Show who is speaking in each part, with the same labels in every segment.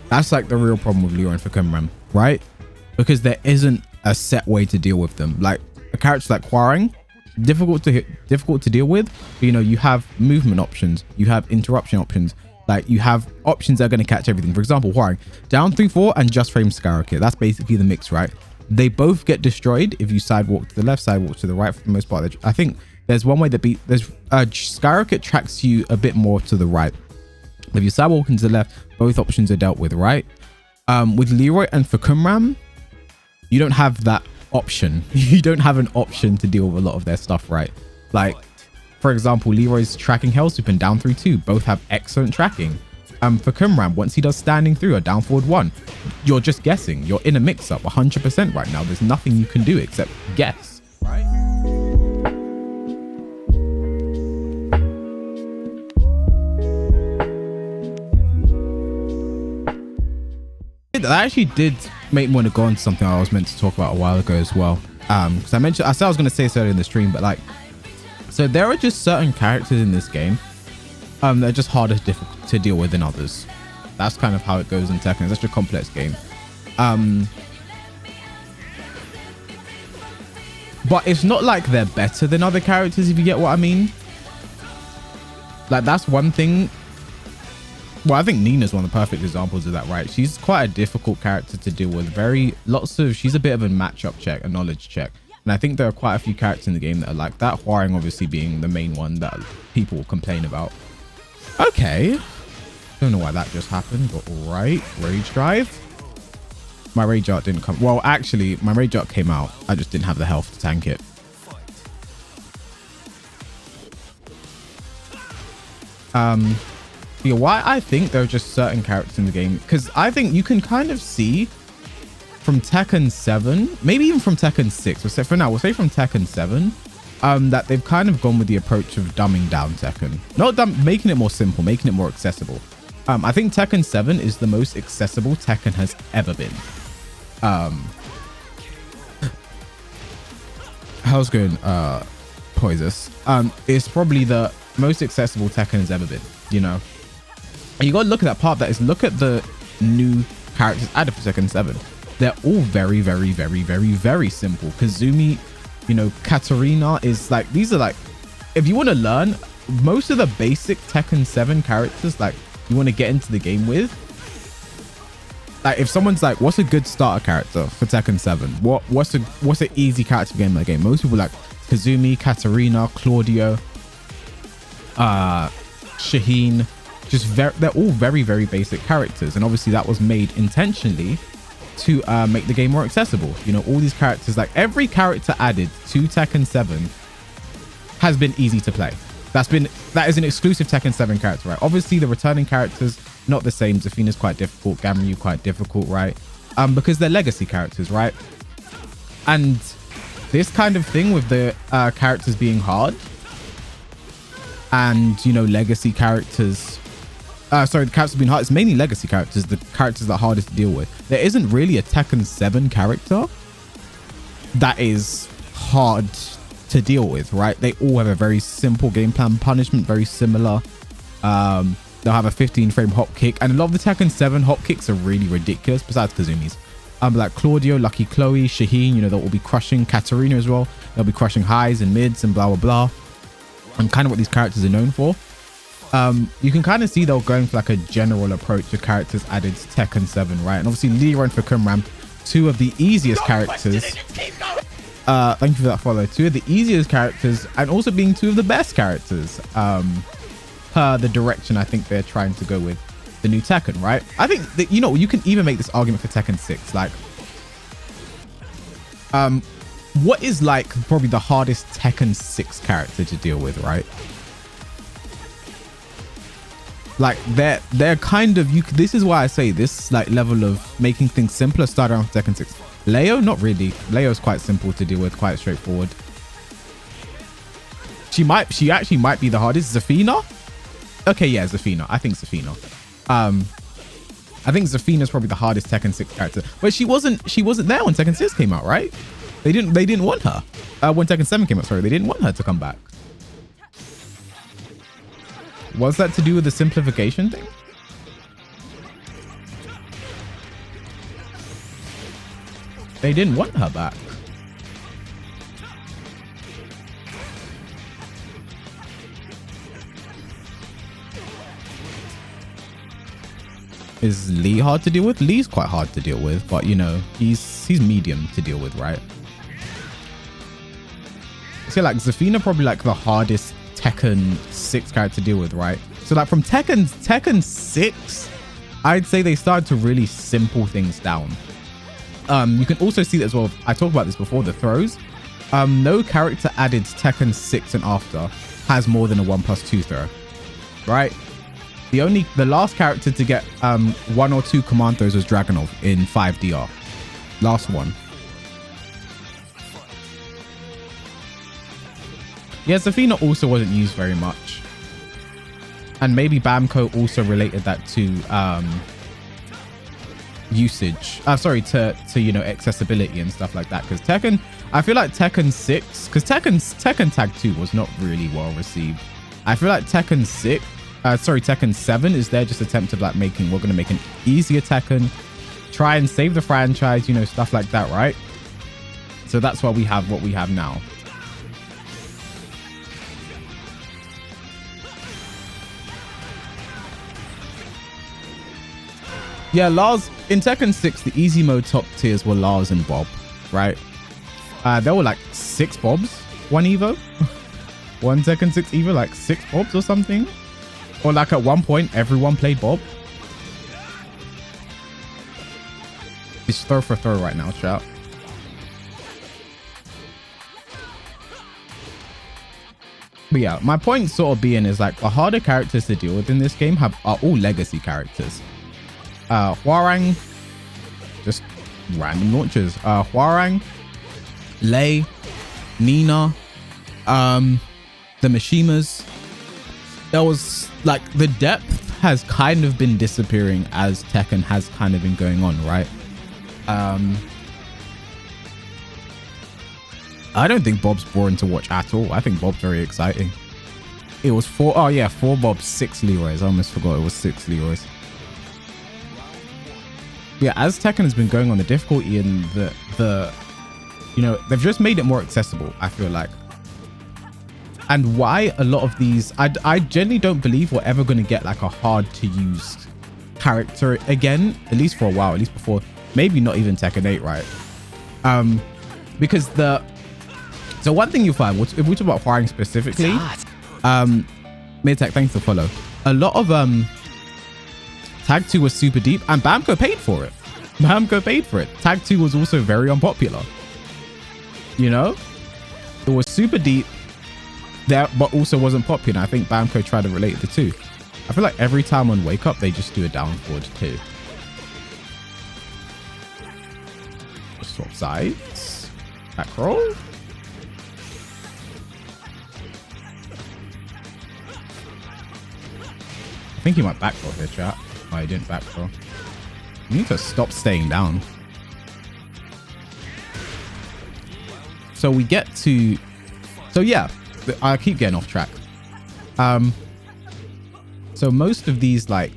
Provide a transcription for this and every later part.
Speaker 1: That's like the real problem with Leroy and Fakumram, right? Because there isn't a set way to deal with them. Like a character like Hwoarang, difficult to deal with. But, you know, you have movement options, you have interruption options, like you have options that are going to catch everything. For example, Hwoarang, down 3-4 and just frame Skyrocket. That's basically the mix, right? They both get destroyed if you sidewalk to the left, sidewalk to the right for the most part. I think there's one way that there's Skyrocket tracks you a bit more to the right. If you sidewalk into the left, both options are dealt with, right? With Leroy and Fakumram, you don't have that option. You don't have an option to deal with a lot of their stuff, right? Like, for example, Leroy's tracking Hellsweep and down 3-2 both have excellent tracking. Fakumram, once he does standing through or down forward 1, you're just guessing. You're in a mix-up 100% right now. There's nothing you can do except guess, right? That actually did make me want to go on to something I was meant to talk about a while ago as well. Because I said I was going to say this earlier in the stream, but like, so there are just certain characters in this game that are just harder to deal with than others. That's kind of how it goes in Tekken. It's such a complex game. But it's not like they're better than other characters, if you get what I mean. Like, that's one thing. Well, I think Nina's one of the perfect examples of that, right? She's quite a difficult character to deal with. She's a bit of a matchup check, a knowledge check. And I think there are quite a few characters in the game that are like that. Hwoarang obviously being the main one that people will complain about. Okay. Don't know why that just happened, but all right. Rage Drive. My Rage Art didn't come. Well, actually, my Rage Art came out. I just didn't have the health to tank it. Yeah, why I think there are just certain characters in the game, because I think you can kind of see from Tekken 7, maybe even from Tekken 6, we'll say from Tekken 7, that they've kind of gone with the approach of dumbing down Tekken. Making it more simple, making it more accessible. I think Tekken 7 is the most accessible Tekken has ever been. How's going, Poisus? It's probably the most accessible Tekken has ever been, you know? And you got to look at that part, that is, look at the new characters added for Tekken 7. They're all very, very, very, very, very simple. Kazumi, you know, Katarina is like, these are like, if you want to learn most of the basic Tekken 7 characters, like you want to get into the game with, like if someone's like, what's a good starter character for Tekken 7? What's an easy character to get in that game? Most people like Kazumi, Katarina, Claudio, Shaheen. They're all very, very basic characters, and obviously that was made intentionally to make the game more accessible. You know, all these characters, like every character added to Tekken 7 has been easy to play. That is an exclusive Tekken 7 character, right? Obviously the returning characters not the same. Zafina's quite difficult, Gamryu quite difficult, right? Because they're legacy characters, right? And this kind of thing with the characters being hard, and you know, legacy characters, the characters being hard, it's mainly legacy characters, the characters that are hardest to deal with. There isn't really a Tekken 7 character that is hard to deal with, right? They all have a very simple game plan. Punishment, very similar. They'll have a 15 frame hop kick, and a lot of the Tekken 7 hop kicks are really ridiculous, besides Kazumi's. Like Claudio, Lucky Chloe, Shaheen, you know, they'll all be crushing. Katarina as well, they'll be crushing highs and mids and blah blah blah, and kind of what these characters are known for. You can kind of see they're going for like a general approach to characters added to Tekken 7, right? And obviously Leroy and Fakumram, two of the easiest characters. Thank you for that follow. Two of the easiest characters, and also being two of the best characters, per the direction I think they're trying to go with the new Tekken, right? I think that, you know, you can even make this argument for Tekken 6. Like, what is like probably the hardest Tekken 6 character to deal with, right? Like they're kind of, this is why I say this like level of making things simpler start around Tekken 6. Leo, not really. Leo's quite simple to deal with, quite straightforward. She actually might be the hardest. Zafina? Okay, yeah, Zafina. I think Zafina. I think Zafina's probably the hardest Tekken 6 character. But she wasn't there when Tekken 6 came out, right? They didn't want her. When Tekken 7 came out, sorry, they didn't want her to come back. Was that to do with the simplification thing? They didn't want her back. Is Lee hard to deal with? Lee's quite hard to deal with, but you know, he's medium to deal with, right? So like Zafina probably like the hardest Tekken 6 character to deal with, right? So like from Tekken 6, I'd say they started to really simple things down. You can also see that as well. I talked about this before, the throws. No character added to Tekken 6 and after has more than a 1+2 throw, right? The last character to get 1 or 2 command throws was Dragunov in 5DR. Last one. Yeah, Zafina also wasn't used very much. And maybe Bamco also related that to usage. To you know, accessibility and stuff like that. Because Tekken, I feel like Tekken 6, because Tekken Tag 2 was not really well received. I feel like Tekken 7 is their just attempt of like we're going to make an easier Tekken, try and save the franchise, you know, stuff like that, right? So that's why we have what we have now. Yeah, Lars, in Tekken 6, the easy mode top tiers were Lars and Bob, right? There were like 6 Bobs, one Evo. One Tekken 6 Evo, like 6 Bobs or something. Or like at one point, everyone played Bob. It's throw for throw right now, chat. But yeah, my point sort of being is like the harder characters to deal with in this game are all legacy characters. Hwoarang, just random launchers. Hwoarang, Lei, Nina, the Mishimas. There was like the depth has kind of been disappearing as Tekken has kind of been going on, right? I don't think Bob's boring to watch at all. I think Bob's very exciting. It was 4 Bobs, 6 Leroy's. I almost forgot it was 6 Leroy's. Yeah, as Tekken has been going on, the difficulty and the you know, they've just made it more accessible, I feel like. And why a lot of these, I genuinely don't believe we're ever going to get like a hard to use character again, at least for a while, at least before, maybe not even Tekken 8, right? Because so one thing you find, if we talk about Hwoarang specifically, Midtech, thanks for the follow. A lot of Tag 2 was super deep and Bamco paid for it. Bamco paid for it. Tag 2 was also very unpopular. You know? It was super deep, there, but also wasn't popular. I think Bamco tried to relate the two. I feel like every time on Wake Up, they just do a down forward too. Just swap sides. Back roll. I think he might back roll here, chat. Oh, he didn't back roll. You need to stop staying down. So we get to... So yeah, I keep getting off track. So most of these, like...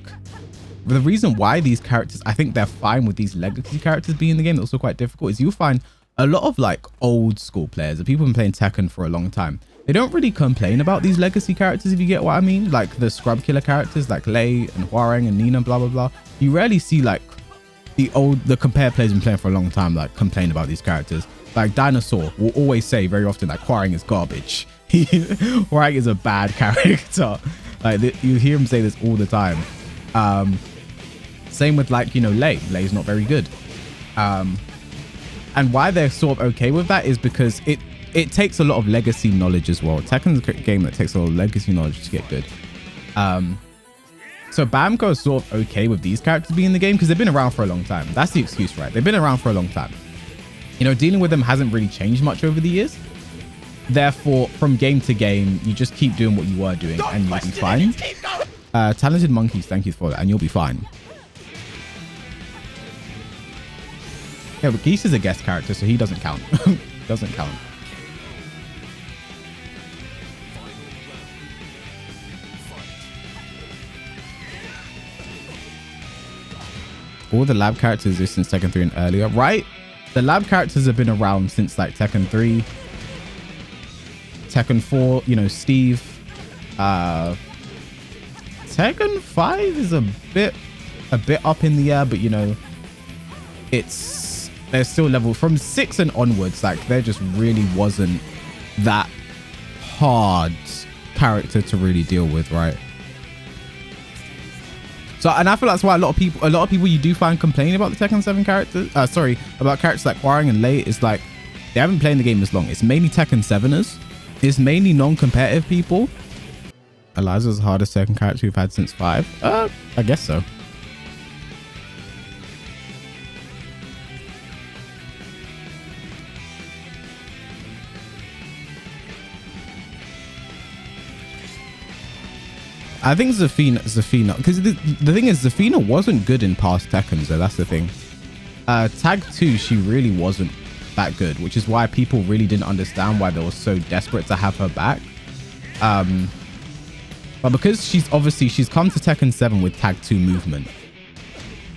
Speaker 1: The reason why these characters, I think they're fine with these legacy characters being in the game, that's also quite difficult, is you'll find a lot of like old school players, the people who've been playing Tekken for a long time, they don't really complain about these legacy characters, if you get what I mean. Like the scrub killer characters like Lei and Hwoarang and Nina, blah, blah, blah. You rarely see like the compare players been playing for a long time like complain about these characters. Like Dinosaur will always say very often that Hwoarang is garbage. Hwoarang is a bad character. Like you hear him say this all the time. Same with like, you know, Lei. Lei's not very good. And why they're sort of okay with that is because it takes a lot of legacy knowledge as well. Tekken's a game that takes a lot of legacy knowledge to get good. So Bamco is sort of okay with these characters being in the game because they've been around for a long time. That's the excuse, right? They've been around for a long time. You know, dealing with them hasn't really changed much over the years. Therefore, from game to game, you just keep doing what you were doing and you'll be fine. Talented Monkeys, thank you for that, and you'll be fine. Yeah, but Geese is a guest character, so he doesn't count. Doesn't count. All the lab characters exist in Tekken 3 and earlier, right? the lab characters have been around since like Tekken 3, Tekken 4, you know, Steve. Tekken 5 is a bit up in the air, but you know, they're still level from 6 and onwards. Like there just really wasn't that hard character to really deal with, right? So, and I feel that's why a lot of people you do find complaining about the Tekken 7 characters, about characters like Hwoarang and Lei, is like they haven't played the game as long. It's mainly Tekken 7ers. It's mainly non-competitive people. Eliza's the hardest Tekken character we've had since 5. I guess so. I think Zafina, because the thing is, Zafina wasn't good in past Tekken, so that's the thing. Tag 2, she really wasn't that good, which is why people really didn't understand why they were so desperate to have her back. But because she's come to Tekken 7 with Tag 2 movement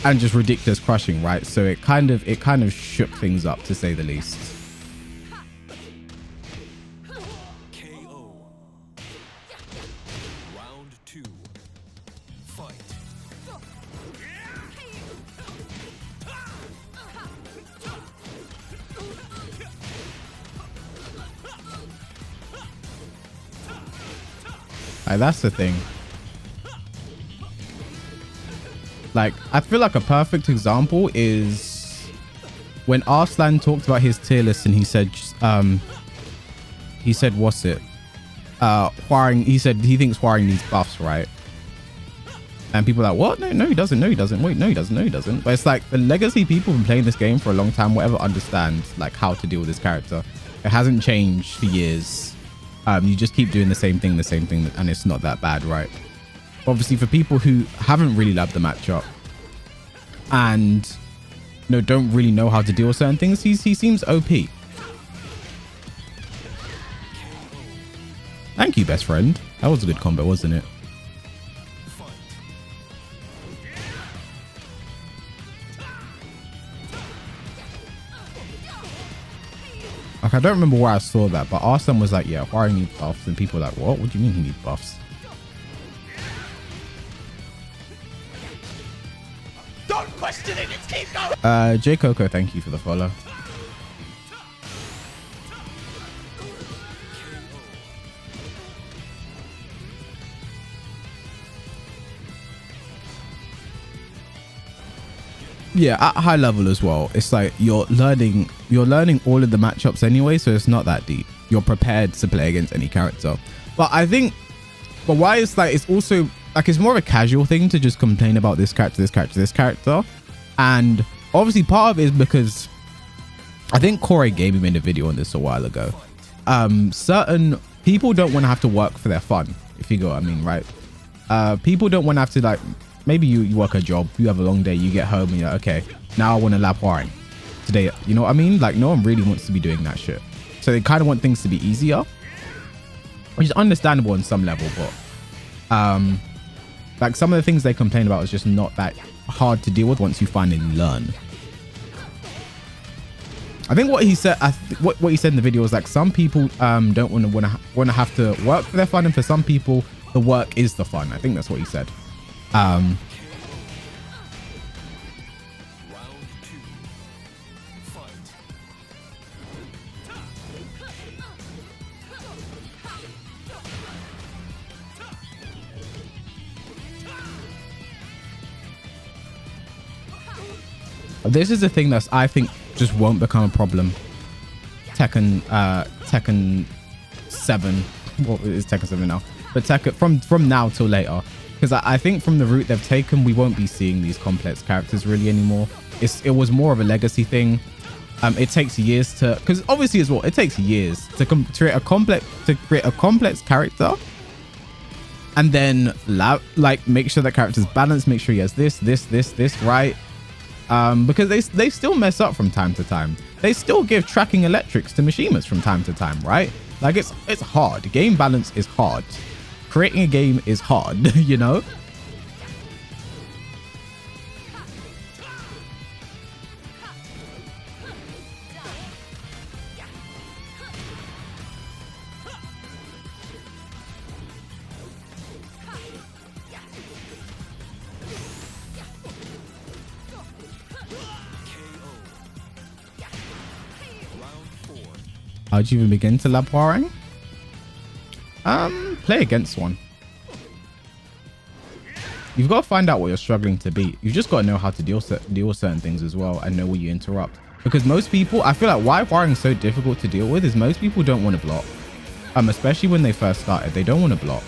Speaker 1: and just ridiculous crushing, right? So it kind of shook things up, to say the least. Like, that's the thing. Like, I feel like a perfect example is when Arslan talked about his tier list and he said what's it? Hwoarang, he said he thinks Hwoarang needs buffs, right? And people are like, what? No, he doesn't. No, he doesn't. Wait, no, he doesn't. No, he doesn't. But it's like the legacy people who've been playing this game for a long time, whatever, understand like how to deal with this character. It hasn't changed for years. You just keep doing the same thing, and it's not that bad, right? Obviously, for people who haven't really loved the matchup and don't really know how to deal with certain things, he seems OP. Thank you, best friend. That was a good combo, wasn't it? Like, I don't remember where I saw that, but Arslan was like, yeah, Hwoarang needs buffs, and people were like, what? What do you mean he needs buffs? Don't question it, it's keep going. J Coco, thank you for the follow. Yeah, at high level as well, it's like you're learning all of the matchups anyway, so it's not that deep. You're prepared to play against any character. But I think, but why it's like, it's also like, it's more of a casual thing to just complain about this character. And obviously part of it is because I think Corey Gaming made a video on this a while ago. Certain people don't want to have to work for their fun, if you get what I mean, right? People don't want to have to, like, maybe you work a job, you have a long day, you get home and you're like, okay, now I want to lab Hwoarang today. You know what I mean? Like, no one really wants to be doing that shit. So they kind of want things to be easier, which is understandable on some level, but like some of the things they complain about is just not that hard to deal with once you finally learn. I think what he said, what he said in the video was like, some people don't want to have to work for their fun, and for some people the work is the fun. I think that's what he said. This is the thing that's, I think, just won't become a problem. Tekken 7. What is Tekken 7 now? But Tekken from now till later. Because I think from the route they've taken, we won't be seeing these complex characters really anymore. It was more of a legacy thing. It takes years to, because obviously as well, it takes years to create a complex character, and then make sure that character's balanced, make sure he has this right. Because they still mess up from time to time. They still give tracking electrics to Mishimas from time to time, right? Like it's hard. Game balance is hard. Creating a game is hard, you know? How'd you even begin to lab Hwoarang? Play against one. You've got to find out what you're struggling to beat. You've just got to know how to deal with certain things as well and know where you interrupt. Because most people, I feel like why Hwoarang is so difficult to deal with is most people don't want to block. Especially when they first started, they don't want to block.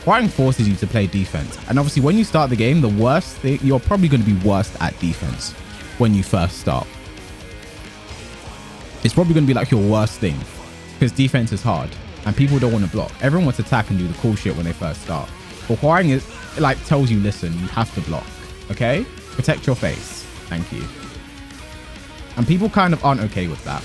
Speaker 1: Hwoarang forces you to play defense. And obviously when you start the game, the worst thing, you're probably going to be worst at defense when you first start. It's probably going to be like your worst thing because defense is hard and people don't want to block. Everyone wants to attack and do the cool shit when they first start. But Hwoarang is like tells you, listen, you have to block. Okay? Protect your face. Thank you. And people kind of aren't okay with that.